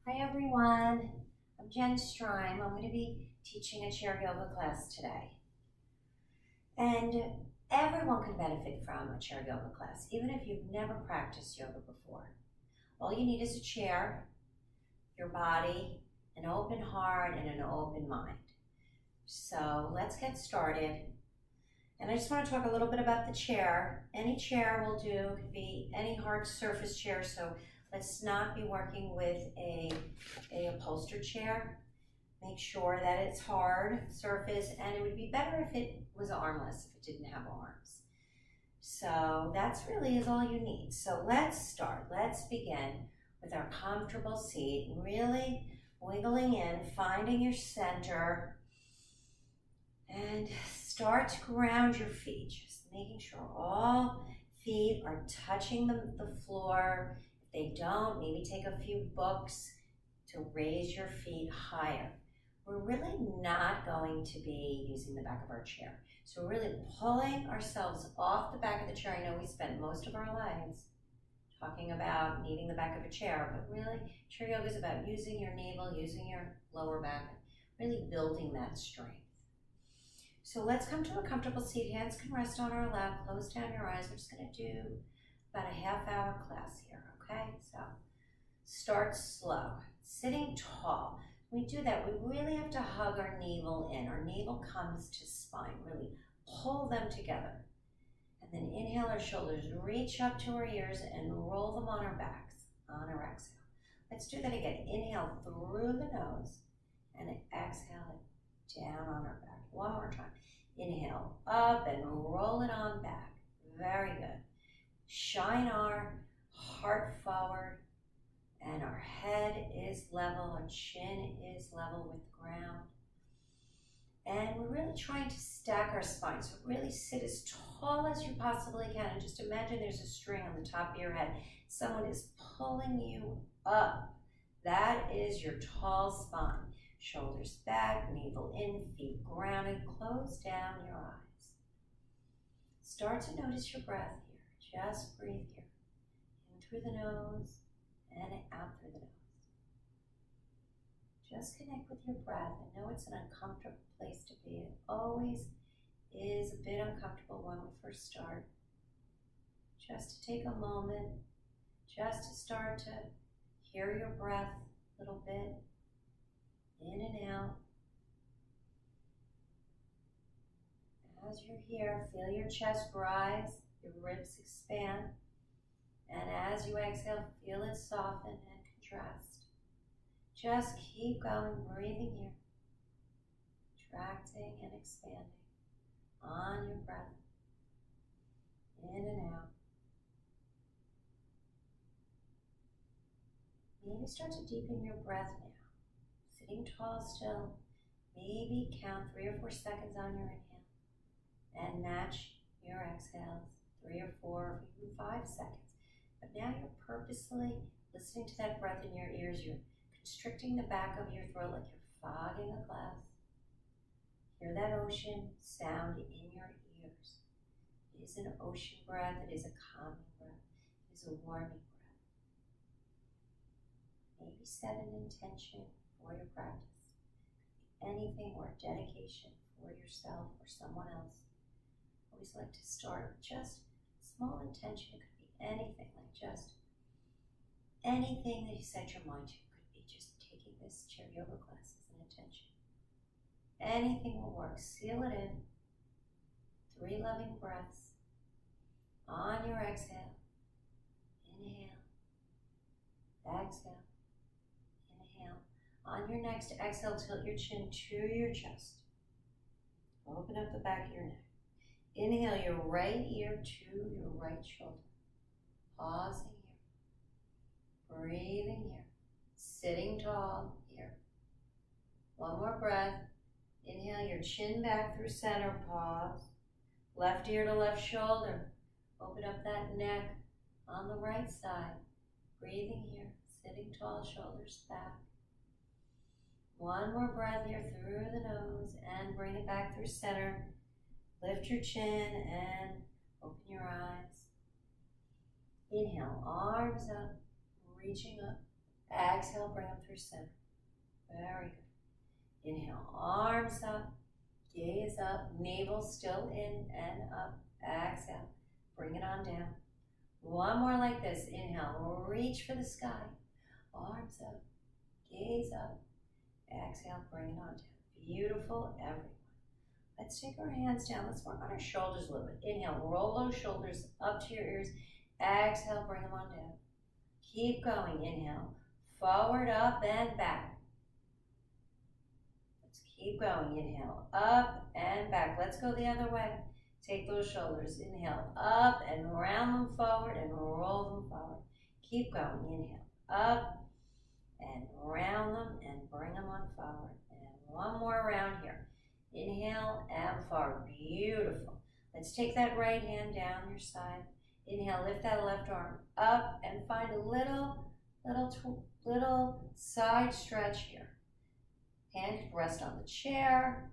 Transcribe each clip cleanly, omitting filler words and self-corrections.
Hi everyone, I'm Jen Strime. I'm going to be teaching a chair yoga class today. And everyone can benefit from a chair yoga class, even if you've never practiced yoga before. All you need is a chair, your body, an open heart, and an open mind. So let's get started. And I just want to talk a little bit about the chair. Any chair will do. It could be any hard surface chair, so let's not be working with a upholstered chair. Make sure that it's hard surface, and it would be better if it was armless, if it didn't have arms. So that's really is all you need. So let's start. Let's begin with our comfortable seat, really wiggling in, finding your center, and start to ground your feet, just making sure all feet are touching the floor. If they don't, maybe take a few books to raise your feet higher. We're really not going to be using the back of our chair. So we're really pulling ourselves off the back of the chair. I know we spent most of our lives talking about needing the back of a chair, but really chair yoga is about using your navel, using your lower back, really building that strength. So let's come to a comfortable seat. Hands can rest on our lap. Close down your eyes. We're just going to do about a half-hour class here, okay? So start slow. Sitting tall. When we do that, we really have to hug our navel in. Our navel comes to spine. Really pull them together. And then inhale, our shoulders reach up to our ears and roll them on our backs, on our exhale. Let's do that again. Inhale through the nose and exhale it down on our back. One more time. Inhale up and roll it on back. Very good. Shine our heart forward and our head is level, our chin is level with the ground. And we're really trying to stack our spine. So really sit as tall as you possibly can and just imagine there's a string on the top of your head. Someone is pulling you up. That is your tall spine. Shoulders back, navel in, feet grounded, close down your eyes. Start to notice your breath here. Just breathe here. In through the nose and out through the nose. Just connect with your breath. I know it's an uncomfortable place to be. It always is a bit uncomfortable when we first start. Just to take a moment, just to start to hear your breath a little bit. In and out. As you're here, feel your chest rise, your ribs expand, and as you exhale, feel it soften and contrast. Just keep going, breathing here, contracting and expanding on your breath, in and out. Maybe start to deepen your breath now. Sitting tall still, maybe count 3 or 4 seconds on your inhale and match your exhales, 3 or 4 or even 5 seconds. But now you're purposely listening to that breath in your ears. You're constricting the back of your throat like you're fogging a glass. Hear that ocean sound in your ears. It is an ocean breath. It is a calming breath. It is a warming breath. Maybe set an intention for your practice. Anything or dedication for yourself or someone else. I always like to start with just a small intention. It could be anything, like just anything that you set your mind to. It could be just taking this chair yoga class as an intention. Anything will work. Seal it in. 3 loving breaths. On your exhale, inhale, exhale. On your next exhale, tilt your chin to your chest. Open up the back of your neck. Inhale your right ear to your right shoulder. Pausing here. Breathing here. Sitting tall here. One more breath. Inhale your chin back through center. Pause. Left ear to left shoulder. Open up that neck on the right side. Breathing here. Sitting tall, shoulders back. One more breath here through the nose and bring it back through center. Lift your chin and open your eyes. Inhale, arms up, reaching up. Exhale, bring them through center. Very good. Inhale, arms up, gaze up, navel still in and up. Exhale, bring it on down. One more like this. Inhale, reach for the sky. Arms up, gaze up. Exhale, bring it on down. Beautiful, everyone. Let's take our hands down. Let's work on our shoulders a little bit. Inhale, roll those shoulders up to your ears. Exhale, bring them on down. Keep going. Inhale, forward, up, and back. Let's keep going. Inhale, up and back. Let's go the other way. Take those shoulders. Inhale, up and round them forward and roll them forward. Keep going. Inhale, up and round them and bring them on forward. And one more round here. Inhale and forward. Beautiful. Let's take that right hand down your side. Inhale, lift that left arm up and find a little side stretch here. Hand can rest on the chair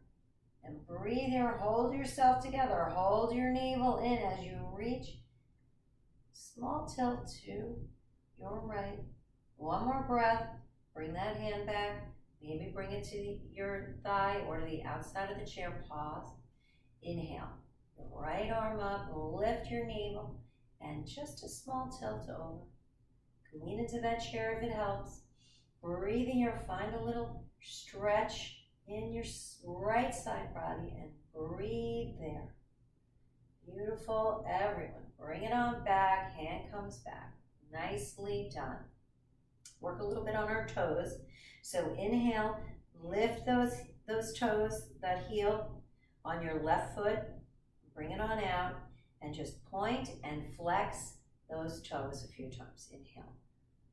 and breathe here. Hold yourself together. Hold your navel in as you reach. Small tilt to your right. One more breath. Bring that hand back. Maybe bring it to your thigh or to the outside of the chair. Pause. Inhale. Your right arm up. Lift your navel. And just a small tilt over. Lean into that chair if it helps. Breathing here. Find a little stretch in your right side body and breathe there. Beautiful, everyone. Bring it on back. Hand comes back. Nicely done. Work a little bit on our toes. So inhale, lift those toes, that heel on your left foot. Bring it on out and just point and flex those toes a few times. Inhale.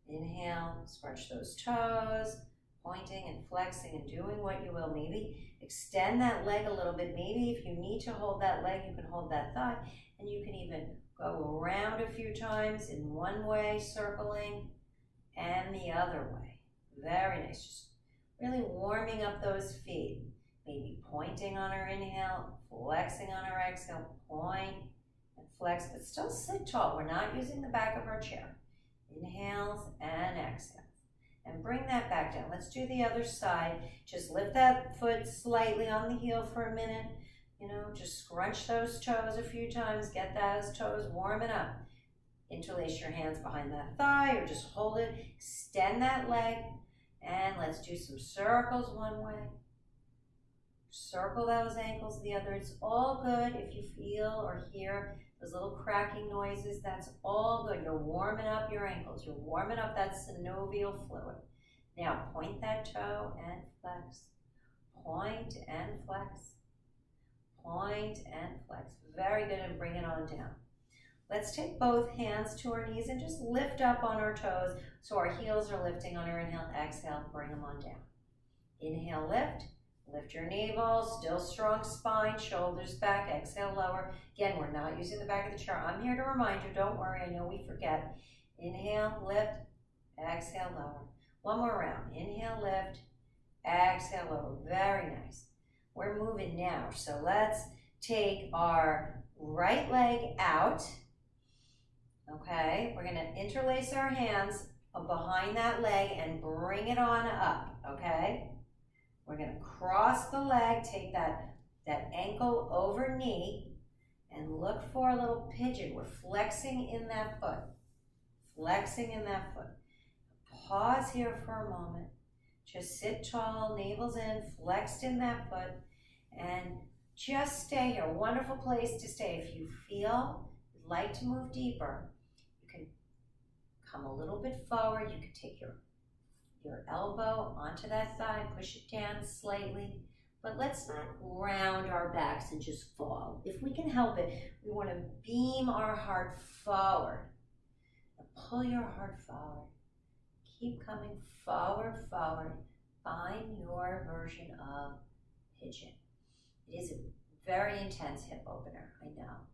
Inhale, stretch those toes, pointing and flexing and doing what you will. Maybe extend that leg a little bit. Maybe if you need to hold that leg, you can hold that thigh. And you can even go around a few times in one way, circling, and the other way. Very nice. Just really warming up those feet. Maybe pointing on our inhale, flexing on our exhale. Point and flex, but still sit tall. We're not using the back of our chair. Inhales and exhales. And bring that back down. Let's do the other side. Just lift that foot slightly on the heel for a minute. You know, just scrunch those toes a few times. Get those toes warming up. Interlace your hands behind that thigh or just hold it. Extend that leg. And let's do some circles one way. Circle those ankles the other. It's all good if you feel or hear those little cracking noises. That's all good. You're warming up your ankles. You're warming up that synovial fluid. Now point that toe and flex. Point and flex. Point and flex. Very good, and bring it on down. Let's take both hands to our knees and just lift up on our toes so our heels are lifting on our inhale. Exhale, bring them on down. Inhale, lift. Lift your navel, still strong spine, shoulders back. Exhale, lower. Again, we're not using the back of the chair. I'm here to remind you, don't worry, I know we forget. Inhale, lift. Exhale, lower. One more round. Inhale, lift. Exhale, lower. Very nice. We're moving now, so let's take our right leg out. Okay, we're going to interlace our hands behind that leg and bring it on up, okay? We're going to cross the leg, take that ankle over knee, and look for a little pigeon. We're flexing in that foot. Flexing in that foot. Pause here for a moment. Just sit tall, navel's in, flexed in that foot, and just stay here. Wonderful place to stay. If you feel you'd like to move deeper, you can come a little bit forward. You can take your elbow onto that thigh, push it down slightly, but let's not round our backs and just fall. If we can help it, we want to beam our heart forward. And pull your heart forward. Keep coming forward, forward. Find your version of pigeon. It is a very intense hip opener, I know.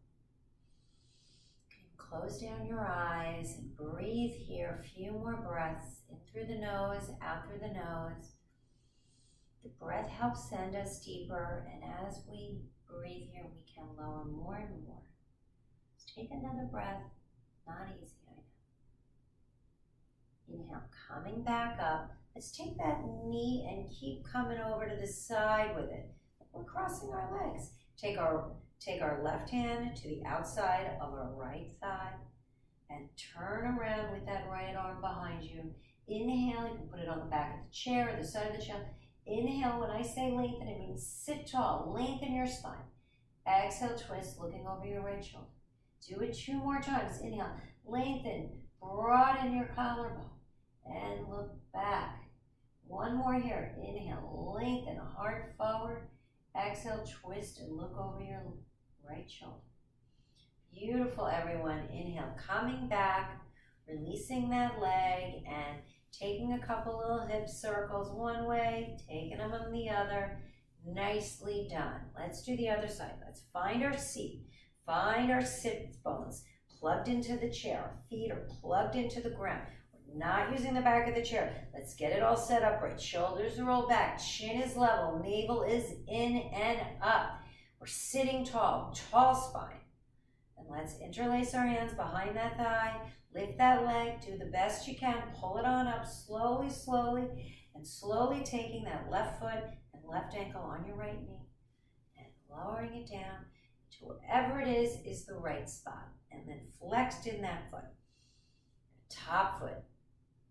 Close down your eyes and breathe here. A few more breaths in through the nose, out through the nose. The breath helps send us deeper, and as we breathe here, we can lower more and more. Let's take another breath. Not easy, I know. Inhale, coming back up. Let's take that knee and keep coming over to the side with it. We're crossing our legs. Take our left hand to the outside of our right thigh and turn around with that right arm behind you. Inhale, you can put it on the back of the chair or the side of the chair. Inhale, when I say lengthen, it means sit tall, lengthen your spine. Exhale, twist, looking over your right shoulder. Do it 2 more times. Inhale, lengthen, broaden your collarbone, and look back. 1 more here. Inhale, lengthen, heart forward. Exhale, twist, and look over your right shoulder. Beautiful, everyone. Inhale, coming back, releasing that leg, and taking a couple little hip circles one way, taking them on the other. Nicely done. Let's do the other side. Let's find our seat. Find our sit bones plugged into the chair. Our feet are plugged into the ground. We're not using the back of the chair. Let's get it all set up right. Shoulders roll back. Chin is level. Navel is in and up. We're sitting tall. Tall spine. And let's interlace our hands behind that thigh. Lift that leg. Do the best you can. Pull it on up slowly, slowly. And slowly taking that left foot and left ankle on your right knee. And lowering it down to wherever it is the right spot. And then flexed in that foot. Top foot.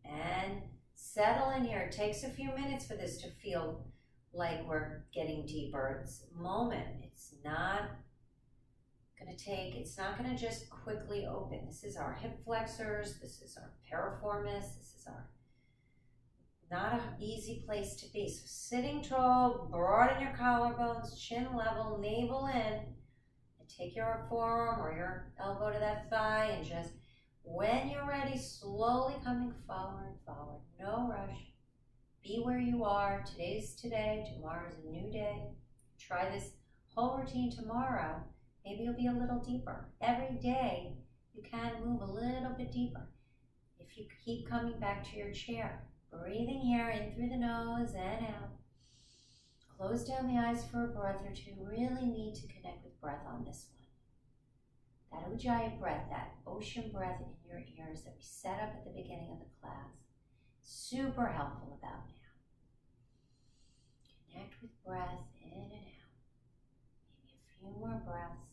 And settle in here. It takes a few minutes for this to feel like we're getting deeper. It's a moment. It's not going to just quickly open. This is our hip flexors. This is our piriformis. This is our not an easy place to be. So sitting tall, broaden your collarbones, chin level, navel in, and take your forearm or your elbow to that thigh and just, when you're ready, slowly coming forward, forward. No rush. Be where you are. Today's today. Tomorrow's a new day. Try this whole routine tomorrow. Maybe you'll be a little deeper. Every day, you can move a little bit deeper. If you keep coming back to your chair, breathing here in through the nose and out. Close down the eyes for a breath or two. Really need to connect with breath on this one. That Ujjayi breath, that ocean breath in your ears that we set up at the beginning of the class. Super helpful about now. Connect with breath in and out. Maybe a few more breaths.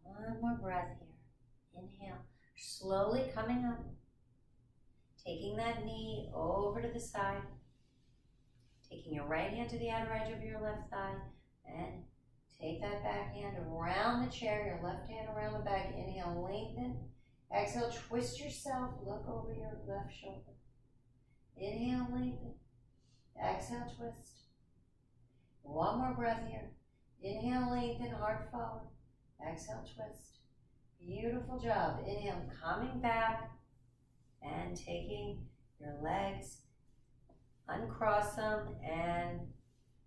1 more breath here. Inhale. Slowly coming up. Taking that knee over to the side. Taking your right hand to the outer edge of your left thigh. And take that back hand around the chair. Your left hand around the back. Inhale, lengthen. Exhale, twist yourself. Look over your left shoulder. Inhale, lengthen. Exhale, twist. 1 more breath here. Inhale, lengthen, heart forward. Exhale, twist. Beautiful job. Inhale, coming back and taking your legs, uncross them, and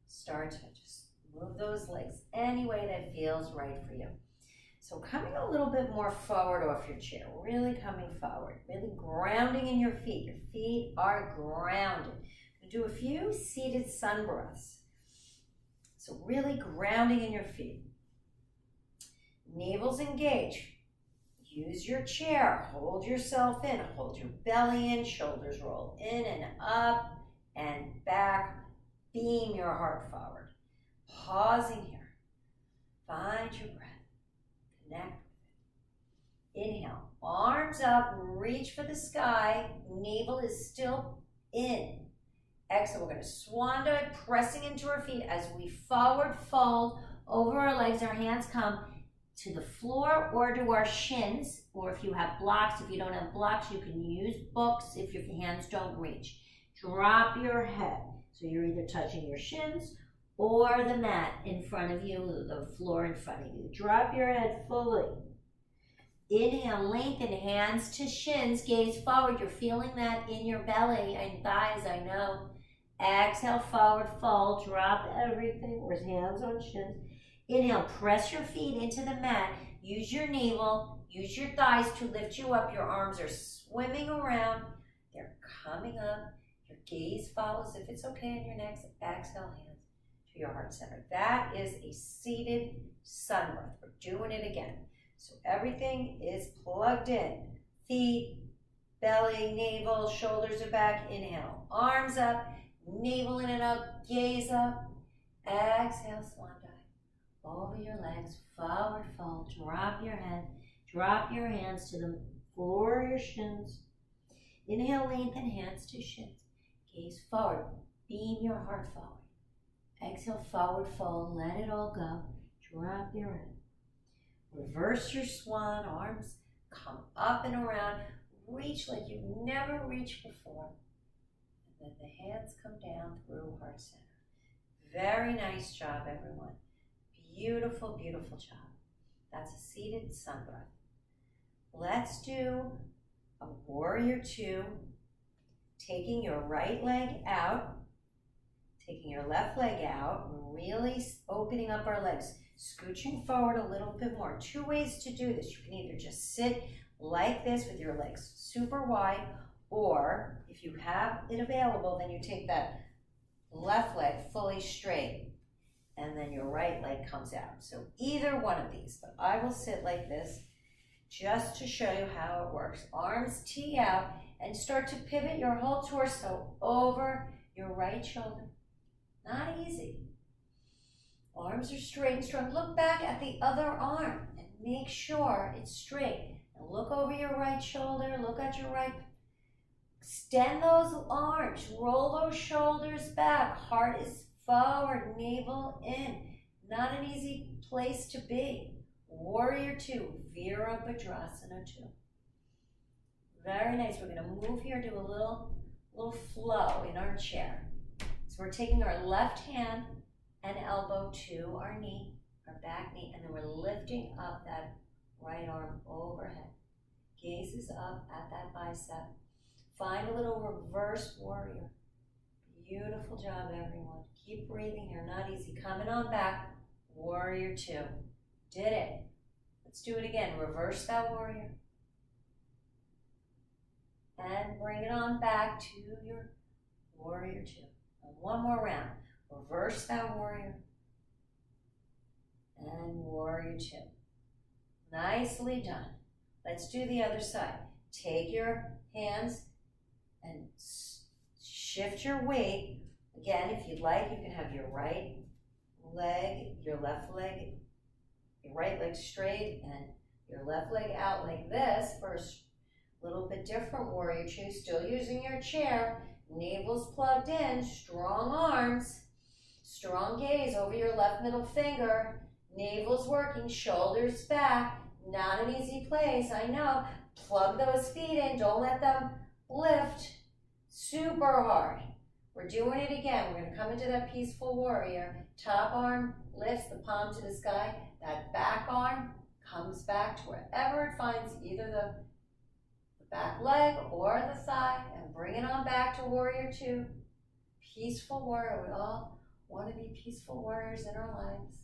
start to just move those legs any way that feels right for you. So coming a little bit more forward off your chair, really coming forward, really grounding in your feet. Your feet are grounded. Do a few seated sun breaths. So really grounding in your feet. Navel's engaged. Use your chair. Hold yourself in. Hold your belly in. Shoulders roll in and up and back. Beam your heart forward. Pausing here. Find your breath. Connect with it. Inhale. Arms up. Reach for the sky. Navel is still in. Exhale, we're going to swan dive, pressing into our feet as we forward fold over our legs. Our hands come to the floor or to our shins, or if you have blocks. If you don't have blocks, you can use books if your hands don't reach. Drop your head. So you're either touching your shins or the mat in front of you, the floor in front of you. Drop your head fully. Inhale, lengthen, hands to shins, gaze forward. You're feeling that in your belly and thighs, I know. Exhale, forward fold, drop everything, with hands on shins. Inhale, press your feet into the mat. Use your navel, use your thighs to lift you up. Your arms are swimming around. They're coming up. Your gaze follows, if it's okay on your next. Exhale, hands to your heart center. That is a seated sun breath. We're doing it again. So everything is plugged in. Feet, belly, navel, shoulders are back. Inhale, arms up, navel in and up, gaze up. Exhale, swan dive. Over your legs, forward fold, drop your head, drop your hands to the floor of your shins. Inhale, lengthen hands to shins. Gaze forward, beam your heart forward. Exhale, forward fold, let it all go. Drop your head. Reverse your swan, arms come up and around. Reach like you've never reached before. And then the hands come down through heart center. Very nice job, everyone. Beautiful, beautiful job. That's a seated sun breath. Let's do a warrior two. Taking your right leg out, taking your left leg out, really opening up our legs, scooching forward a little bit more. Two ways to do this. You can either just sit like this with your legs super wide, or if you have it available, then you take that left leg fully straight, and then your right leg comes out. So either one of these, but I will sit like this just to show you how it works. Arms tee out and start to pivot your whole torso over your right shoulder. Not easy. Arms are straight and strong. Look back at the other arm and make sure it's straight. And look over your right shoulder, look at your right. Extend those arms, roll those shoulders back. Heart is forward, navel in. Not an easy place to be. Warrior two, Virabhadrasana two. Very nice. We're going to move here, do a little flow in our chair. So we're taking our left hand and elbow to our knee, our back knee, and then we're lifting up that right arm overhead. Gaze is up at that bicep. Find a little reverse warrior. Beautiful job, everyone. Keep breathing here. Not easy. Coming on back. Warrior two. Did it. Let's do it again. Reverse that warrior. And bring it on back to your warrior two. And one more round. Reverse that warrior. And warrior two. Nicely done. Let's do the other side. Take your hands and shift your weight. Again, if you'd like, you can have your right leg, your left leg, your right leg straight and your left leg out like this for a little bit different warrior two. Still using your chair. Navel's plugged in. Strong arms. Strong gaze over your left middle finger. Navel's working. Shoulders back. Not an easy place, I know. Plug those feet in. Don't let them lift super hard. We're doing it again. We're going to come into that peaceful warrior. Top arm lifts the palm to the sky. That back arm comes back to wherever it finds either the back leg or the thigh, and bring it on back to warrior two. Peaceful warrior. We all want to be peaceful warriors in our lives.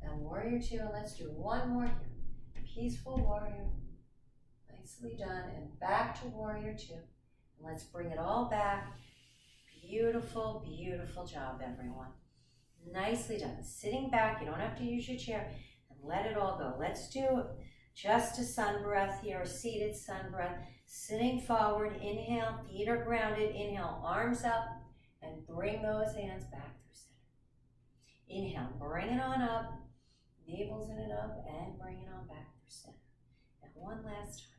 And warrior two, and let's do one more here. Peaceful warrior. Nicely done. And back to warrior two. And let's bring it all back. Beautiful, beautiful job, everyone. Nicely done. Sitting back, you don't have to use your chair, and let it all go. Let's do just a sun breath here, a seated sun breath. Sitting forward, inhale, feet are grounded. Inhale, arms up, and bring those hands back through center. Inhale, bring it on up, navel's in and up, and bring it on back through center. And one last time.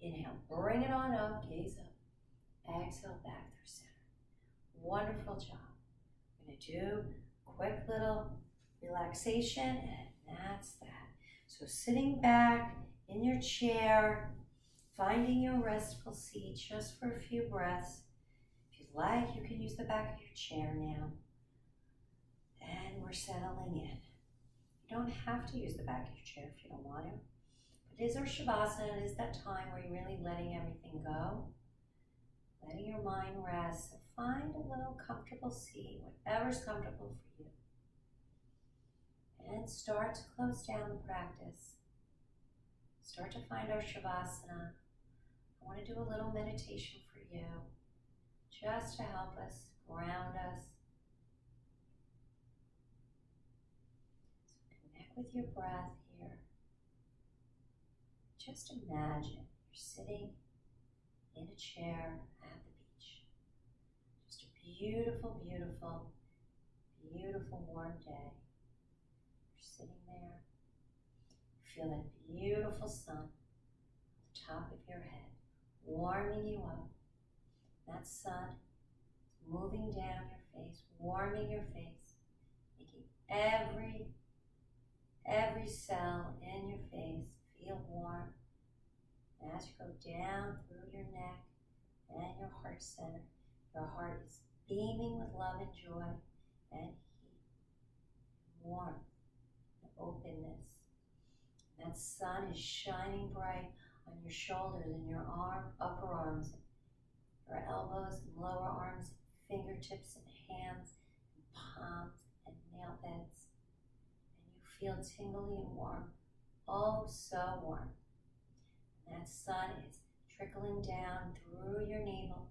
Inhale, bring it on up, gaze up. Exhale, back through center. Wonderful job. I'm going to do a quick little relaxation, and that's that. So sitting back in your chair, finding your restful seat just for a few breaths. If you'd like, you can use the back of your chair now. And we're settling in. You don't have to use the back of your chair if you don't want to. But it is our Shavasana. It is that time where you're really letting everything go. Letting your mind rest. So find a little comfortable seat, whatever's comfortable for you. And start to close down the practice. Start to find our Shavasana. I want to do a little meditation for you, just to help us, ground us. So connect with your breath here. Just imagine you're sitting in chair at the beach. Just a beautiful, beautiful, beautiful warm day. You're sitting there. Feel that beautiful sun on the top of your head, warming you up. That sun is moving down your face, warming your face, making every cell in your face feel warm. And as you go down through your neck and your heart center, your heart is beaming with love and joy and heat, warmth, and openness. That sun is shining bright on your shoulders and your upper arms, your elbows and lower arms, fingertips and hands, and palms and nail beds. And you feel tingly and warm, oh so warm. And that sun is trickling down through your navel,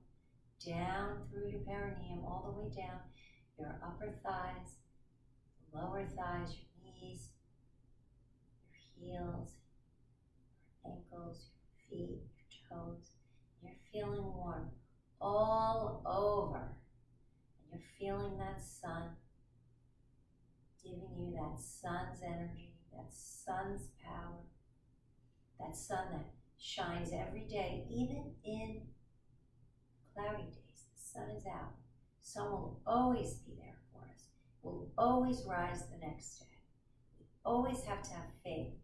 down through your perineum, all the way down your upper thighs, lower thighs, your knees, your heels, your ankles, your feet, your toes. You're feeling warm all over. And you're feeling that sun, giving you that sun's energy, that sun's power, that sun that shines every day, even in cloudy days. The sun is out. Sun will always be there for us. Will always rise the next day. We always have to have faith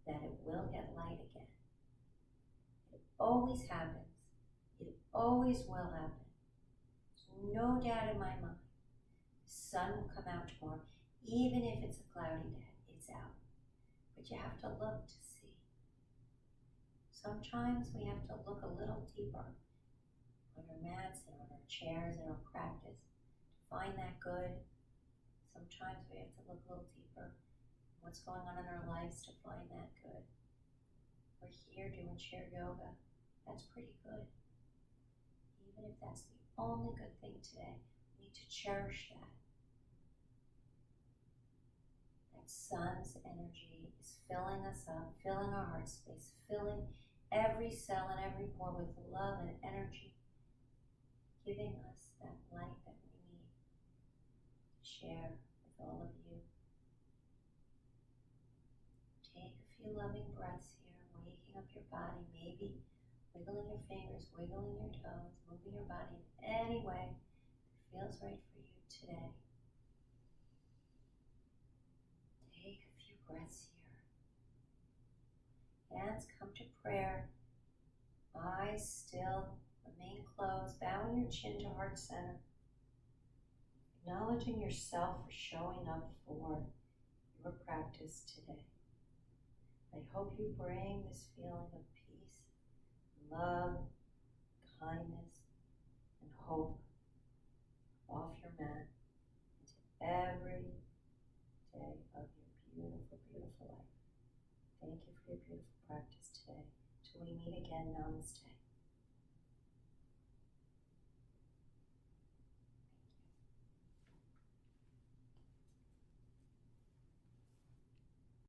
that it will get light again. It always happens. It always will happen. There's no doubt in my mind. The sun will come out tomorrow. Even if it's a cloudy day, it's out. But you have to look to see. Sometimes we have to look a little deeper on our mats and on our chairs and our practice to find that good. Sometimes we have to look a little deeper what's going on in our lives to find that good. We're here doing chair yoga. That's pretty good. Even if that's the only good thing today, we need to cherish that. That sun's energy is filling us up, filling our heart space, filling every cell and every pore with love and energy, giving us that light that we need to share with all of you. Take a few loving breaths here, waking up your body, maybe wiggling your fingers, wiggling your toes, moving your body in any way that feels right for you today. Take a few breaths here. Hands come to prayer. Eyes still, remain closed, bowing your chin to heart center. Acknowledging yourself for showing up for your practice today. I hope you bring this feeling of peace, love, kindness, and hope off your mat into every day of your beautiful, beautiful life. Thank you for your beautiful practice today. Till we meet again, namaste.